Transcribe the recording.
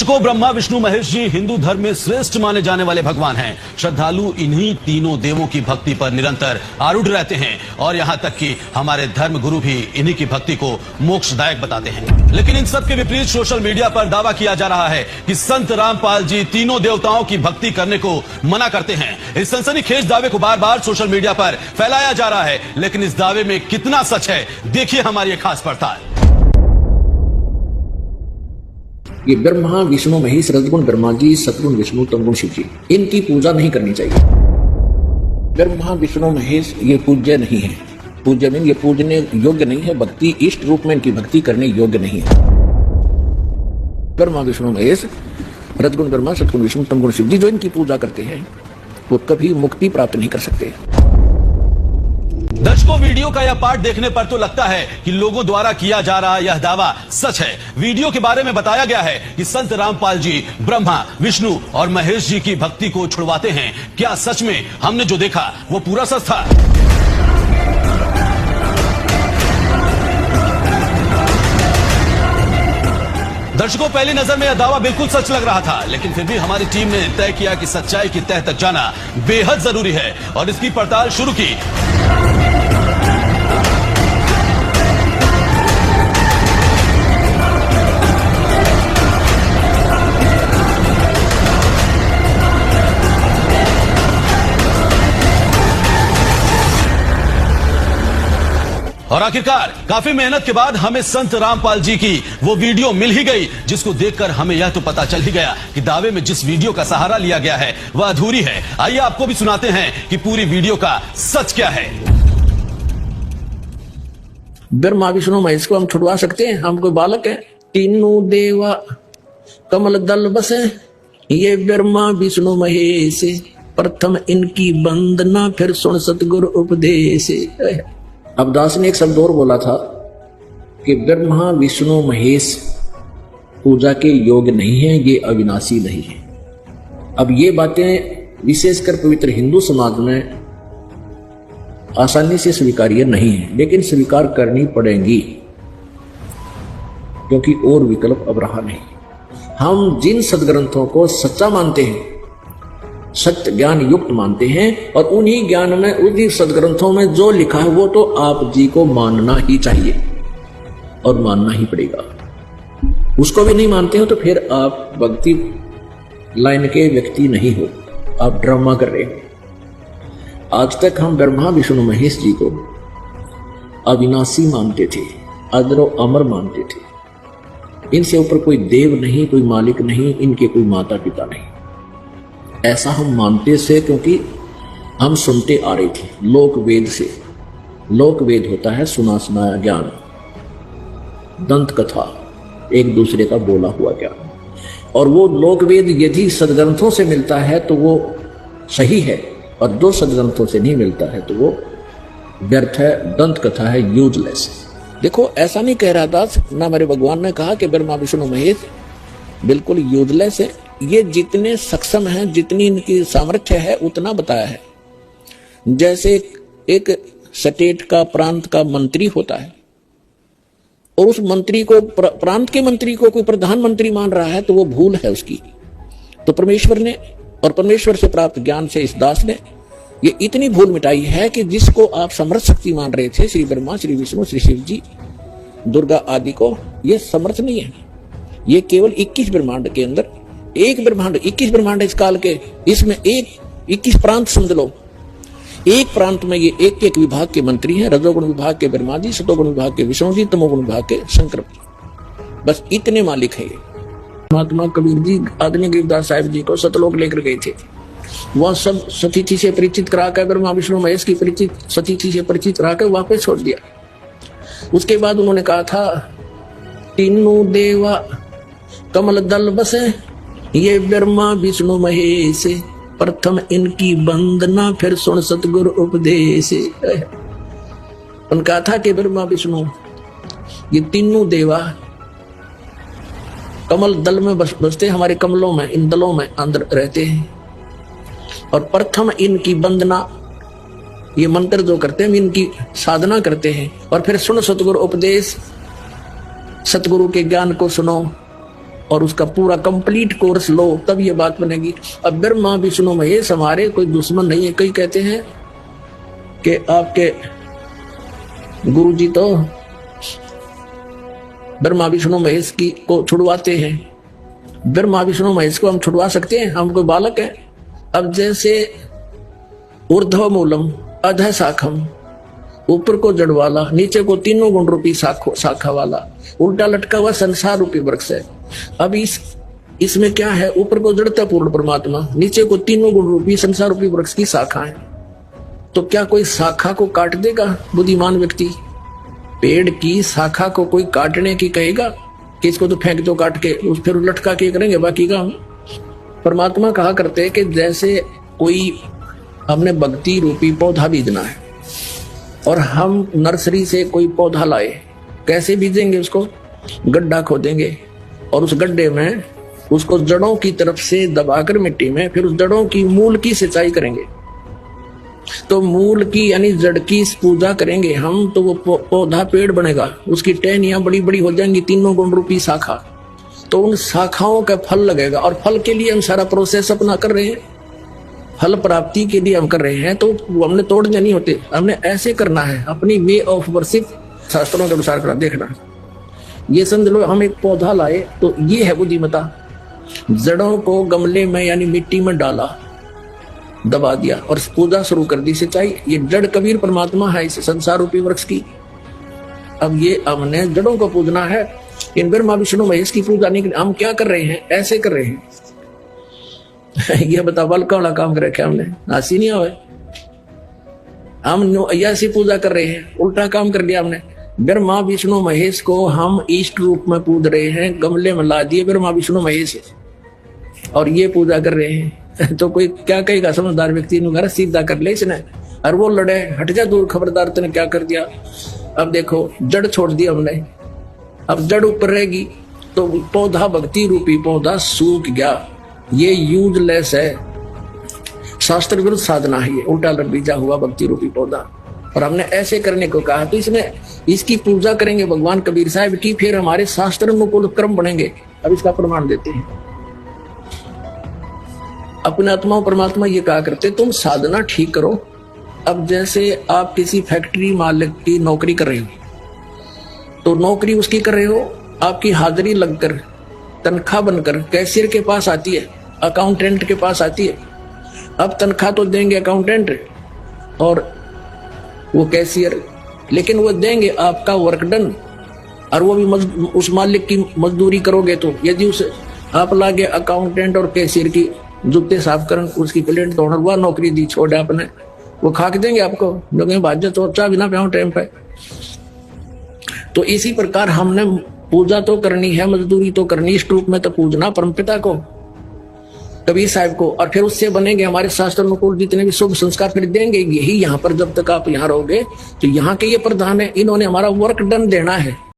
को ब्रह्मा विष्णु महेश जी हिंदू धर्म में श्रेष्ठ माने जाने वाले भगवान हैं। श्रद्धालु इन्हीं तीनों देवों की भक्ति पर निरंतर आरूढ़ रहते हैं और यहाँ तक कि हमारे धर्म गुरु भी इन्हीं की भक्ति को मोक्षदायक बताते हैं। लेकिन इन सब के विपरीत सोशल मीडिया पर दावा किया जा रहा है कि संत रामपाल जी तीनों देवताओं की भक्ति करने को मना करते हैं। इस सनसनीखेज दावे को बार बार सोशल मीडिया पर फैलाया जा रहा है, लेकिन इस दावे में कितना सच है, देखिए हमारी एक खास पड़ताल। ये ब्रह्मा विष्णु महेश रजगुण ब्रह्मा जी, सतगुण विष्णु, तमगुण शिव जी, इनकी पूजा नहीं करनी चाहिए। ब्रह्मा विष्णु महेश ये पूज्य नहीं है। पूज्य में ये पूजने योग्य नहीं है। भक्ति इष्ट रूप में इनकी भक्ति करने योग्य नहीं है। ब्रह्मा विष्णु महेश रजगुण ब्रह्मा, सतगुण विष्णु, तमगुण शिव जी जो इनकी पूजा करते हैं वो कभी मुक्ति प्राप्त नहीं कर सकते। दर्शकों, वीडियो का यह पार्ट देखने पर तो लगता है कि लोगों द्वारा किया जा रहा यह दावा सच है। वीडियो के बारे में बताया गया है कि संत रामपाल जी ब्रह्मा विष्णु और महेश जी की भक्ति को छुड़वाते हैं। क्या सच में हमने जो देखा वो पूरा सच था? दर्शकों, पहली नजर में यह दावा बिल्कुल सच लग रहा था, लेकिन फिर भी हमारी टीम ने तय किया कि सच्चाई की तह तक जाना बेहद जरूरी है और इसकी पड़ताल शुरू की। और आखिरकार काफी मेहनत के बाद हमें संत रामपाल जी की वो वीडियो मिल ही गई, जिसको देखकर हमें यह तो पता चल ही गया कि दावे में जिस वीडियो का सहारा लिया गया है वह अधूरी है। आइए आपको भी सुनाते हैं कि पूरी वीडियो का सच क्या है। ब्रह्मा विष्णु महेश को हम छुड़वा सकते हैं? हम कोई बालक है? तीनों देवा कमल दल बसे, ये ब्रह्मा विष्णु महेश, प्रथम इनकी वंदना फिर सुन सतगुरु उपदेश। अब दास ने एक शब्द और बोला था कि ब्रह्मा विष्णु महेश पूजा के योग्य नहीं है, ये अविनाशी नहीं है। अब ये बातें विशेषकर पवित्र हिंदू समाज में आसानी से स्वीकार्य नहीं है, लेकिन स्वीकार करनी पड़ेगी क्योंकि और विकल्प अब रहा नहीं। हम जिन सदग्रंथों को सच्चा मानते हैं, सत्य ज्ञान युक्त मानते हैं, और उन्हीं ज्ञान में उन्हीं सदग्रंथों में जो लिखा है वो तो आप जी को मानना ही चाहिए और मानना ही पड़ेगा। उसको भी नहीं मानते हो तो फिर आप भक्ति लाइन के व्यक्ति नहीं हो, आप ड्रामा कर रहे हो। आज तक हम ब्रह्मा विष्णु महेश जी को अविनाशी मानते थे, अजर व अमर मानते थे। इनसे ऊपर कोई देव नहीं, कोई मालिक नहीं, इनके कोई माता पिता नहीं, ऐसा हम मानते से क्योंकि हम सुनते आ रहे थे लोक वेद से। लोक वेद होता है सुना सुनाया ज्ञान, दंत कथा, एक दूसरे का बोला हुआ ज्ञान। और वो लोक वेद यदि सदग्रंथों से मिलता है तो वो सही है, और दो सदग्रंथों से नहीं मिलता है तो वो व्यर्थ है, दंत कथा है, यूजलेस। देखो, ऐसा नहीं कह रहा दास, ना मेरे भगवान ने कहा कि ब्रह्मा विष्णु महेश बिल्कुल यूजलेस है। ये जितने सक्षम हैं, जितनी इनकी सामर्थ्य है उतना बताया है। जैसे एक स्टेट का, प्रांत का मंत्री होता है और उस मंत्री को, प्रांत के मंत्री को कोई प्रधानमंत्री मान रहा है तो वो भूल है उसकी। तो परमेश्वर ने और परमेश्वर से प्राप्त ज्ञान से इस दास ने ये इतनी भूल मिटाई है कि जिसको आप समर्थ शक्ति मान रहे थे, श्री ब्रह्मा, श्री विष्णु, श्री शिव जी, दुर्गा आदि को, ये समर्थ नहीं है। ये केवल 21 ब्रह्मांड के अंदर एक ब्रह्मांड, 21 ब्रह्मांड इस काल के, इसमें 21 प्रांत समझ लो। एक प्रांत में ये एक एक विभाग के मंत्री हैं। रजोगुण विभाग के ब्रह्मा जी, सतोगुण विभाग के विष्णु जी, तमोगुण विभाग के शंकर जी, बस इतने मालिक है ये। महात्मा कबीर जी आदरणीय गिरिदास साहिब जी को सतलोक लेकर गए थे। वह सब सतीथि से परिचित कराकर, ब्रह्मा विष्णु महेश की परिचित सतीथि से परिचित कराकर वापस छोड़ दिया। उसके बाद उन्होंने कहा था, तीनों देवा कमल दल बसे, ये ब्रह्मा विष्णु महेश, प्रथम इनकी वंदना फिर सुन सतगुरु उपदेश। उन्होंने कहा था कि ब्रह्मा विष्णु ये तीनों देवा कमल दल में बसते, हमारे कमलों में, इन दलों में अंदर रहते हैं, और प्रथम इनकी वंदना, ये मंत्र जो करते हैं इनकी साधना करते हैं, और फिर सुन सतगुरु उपदेश, सतगुरु के ज्ञान को सुनो, और उसका पूरा कंप्लीट कोर्स लो, तब ये बात बनेगी। अब ब्रह्मा विष्णु महेश हमारे कोई दुश्मन नहीं है। कई कहते हैं कि आपके गुरुजी तो ब्रह्मा विष्णु महेश की को छुड़वाते हैं। ब्रह्मा विष्णु महेश को हम छुड़वा सकते हैं? हम कोई बालक है? अब जैसे ऊर्ध्व मूलम अधः शाखम, ऊपर को जड़ वाला, नीचे को तीनों गुण रूपी शाखा वाला, उल्टा लटका हुआ संसार रूपी वृक्ष है। अब इसमें क्या है? ऊपर को जड़ता पूर्ण परमात्मा, नीचे को तीनों गुण रूपी संसार रूपी वृक्ष की शाखा है। तो क्या कोई शाखा को काट देगा बुद्धिमान व्यक्ति? पेड़ की शाखा को कोई काटने की कहेगा कि इसको तो फेंक दो काट के, उस फिर लटका के करेंगे बाकी काम। परमात्मा कहा करते हैं कि जैसे कोई हमने भक्ति रूपी पौधा बीजना है और हम नर्सरी से कोई पौधा लाए, कैसे बीजेंगे? उसको गड्ढा खोदेंगे और उस गड्ढे में उसको जड़ों की तरफ से दबाकर मिट्टी में, फिर उस जड़ों की मूल की सिंचाई करेंगे। तो मूल की यानी जड़ की पूजा करेंगे हम, तो वो पौधा पेड़ बनेगा, उसकी टहनियां बड़ी बड़ी हो जाएंगी, तीनों गुण रूपी शाखा। तो उन शाखाओं का फल लगेगा और फल के लिए हम सारा प्रोसेस अपना कर रहे हैं, फल प्राप्ति के लिए हम कर रहे हैं। तो हमने तोड़ने नहीं होते, हमने ऐसे करना है, अपनी वे ऑफ वर्शिप शास्त्रों के अनुसार करना। देखना, ये समझ लो हम एक पौधा लाए तो ये है बुद्धिमता। जड़ों को गमले में यानी मिट्टी में डाला, दबा दिया और पूजा शुरू कर दी, सिंचाई। ये जड़ कबीर परमात्मा है इस संसार रूपी वृक्ष की। अब ये हमने जड़ों को पूजना है, इन ब्रह्मा विष्णु महेश की पूजा नहीं। हम क्या कर रहे हैं? ऐसे कर रहे हैं। यह बता, बलका वाला काम कर रखे हमने, हंसी नहीं आवे। हम ऐसी पूजा कर रहे हैं, उल्टा काम कर लिया हमने। ब्रह्मा विष्णु महेश को हम इष्ट रूप में पूज रहे हैं, गमले में ला दिए ब्रह्मा विष्णु महेश और ये पूजा कर रहे हैं। तो कोई क्या कहेगा? समझदार व्यक्ति ने सीधा कर ले इसने, और वो लड़े, हट जा दूर, खबरदार तूने क्या कर दिया। अब देखो, जड़ छोड़ दी हमने, अब जड़ ऊपर रहेगी तो पौधा, भक्ति रूपी पौधा सूख गया। ये यूजलेस है, शास्त्र विरुद्ध साधना है, ये उल्टा बीजा हुआ भक्ति रूपी पौधा। और हमने ऐसे करने को कहा, तो इसमें इसकी पूजा करेंगे भगवान कबीर साहब की, फिर हमारे शास्त्र अनुकूल कर्म बनेंगे। अब इसका प्रमाण देते हैं। अपने आत्मा परमात्मा ये कहा करते, तुम साधना ठीक करो। अब जैसे आप किसी फैक्ट्री मालिक की नौकरी कर रहे हो, तो नौकरी उसकी कर रहे हो, आपकी हाजिरी लगकर, तनख्वाह बनकर कैशियर के पास आती है, अकाउंटेंट के पास आती है। अब तनख्वाह तो देंगे अकाउंटेंट और वो कैशियर, लेकिन वो देंगे आपका वर्क डन, और वो भी उस मालिक की मजदूरी करोगे। तो यदि उस आप लागे अकाउंटेंट और कैशियर की जूते साफ कर, उसकी प्लेट धोना, हुआ नौकरी दी छोड़े आपने, वो खा के देंगे आपको, लोग भाज्य तो चाह बिना प्याऊ टाइम पे। तो इसी प्रकार हमने पूजा तो करनी है, मजदूरी तो करनी, इस रूप में तो पूजना परमपिता को, कबीर साहब को, और फिर उससे बनेंगे हमारे शास्त्र अनुकूल जितने भी शुभ संस्कार फिर देंगे। यही यहाँ पर जब तक आप यहाँ रहोगे तो यहाँ के ये प्रधान है, इन्होंने हमारा वर्क डन देना है।